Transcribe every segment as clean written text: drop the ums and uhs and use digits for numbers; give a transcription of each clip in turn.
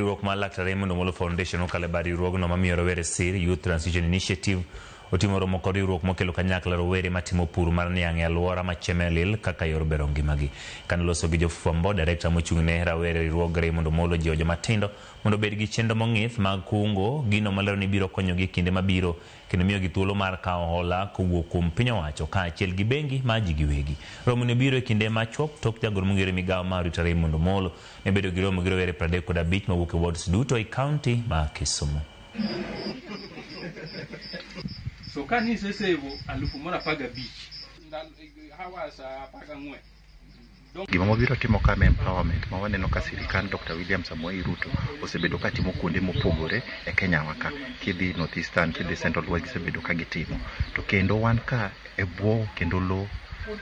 Riwruok mar Laktar Raymond Omolo Foundation okale bari riwruogno mamiyo rowere sir Youth Transition Initiative otimo romo kod riwruok mokelo kanyakla rowere matimo pur mar niang' e alwora ma Chemelil kaka yor bero ngimagi. Kan loso gi jofwambo, director mochung'ne rawere riwruog Raymond Omolo jiwo jomatindo mondo bed gi chenro mong'ith mag kungo gino malero ni biro konyogi kinde mabiro kendo miyo gi thuolo mar kawo hola kowuok kuom piny owacho kaachiel gi bengi ma ji giwegi. Romo ne biro e kinde machuok tok jagoro mong'ere migawo mar rito Raymond Omolo ne bedo gi romo gi rowere 35 mawuok e wards duto e kaunti ma Kisumu. So kanise sebo 1015 hawa sa 14. Gima mobiro timo kama empowerment ma waneno ka sirikal Dr. William Samoei Ruto osebedo ka timo kuonde mopogore e Kenya waka, kidhi North Eastern, kidhi Central West osebedo ka gitimo. To kendo wan ka e bwo kendo lo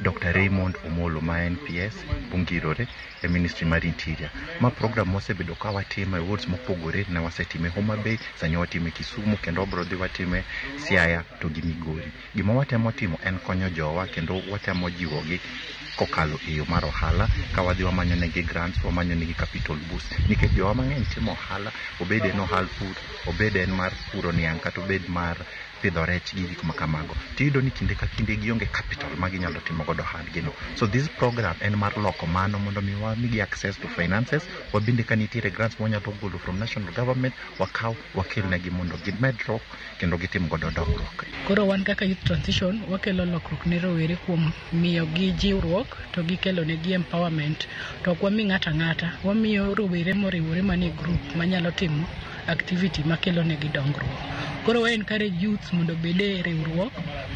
Dr. Raymond Omolo ma NPS bungirore e Ministry mar Interior. Ma program mosebedo ka watimo e wards mopogore na wasetime Homa Bay, sanyo watime Kisumu kendo obro dhi watime Siaya to gi Migori. Gima watemo timo en konyo jowa kendo watemo jiwogi kokalo e yo mar ohala ka wadhi wamanyo negi grants, wamanyo negi capital boost. Nikech jowa mang'eny timo ohala, obed en ohal pur, obed en mar puro niang' kata obed mar pidho rech gi gik makamago. Tiyudo ni kinde ka kinde gionge capital ma ginyalo timo godo ohandgino. So this program en mar loko mano mondo mi wamigi access to finances, wabinde ka nitiere grants wanyalo golo from national government, wakaw wakelnegi mondo gimedruok kendo gitim godo dongruok. Koro wan kaka Youth Transition wakelo lokruok ne rowere kuom miyo gi jiwruok to gikelo negi empowerment. To ok wami ng'ata ng'ata, wamiyo rowere moriwore manie group manyalo timo activity makelo negi dongruok. Koro we encourage youth mondo bede riwruok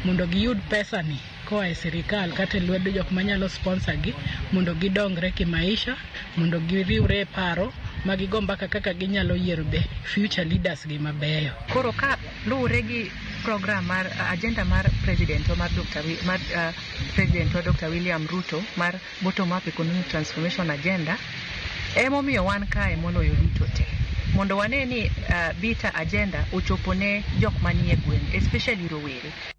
mondo giyud pesa ni koa e sirikal kata lwedo jok manyalo sponsor gi mondo gidongre kimaisha, mondo giriwre e paro magigo mbaka kaka ginyalo yiero be future leaders gi mabeyo. Koro ka luwre gi program mar agenda mar President Dr. William Ruto mar bottom up economic transformation agenda, emomiyo wan kae moloyo duto te mondo wane ni bita agenda ochopone jok manie gweng', especially rowere.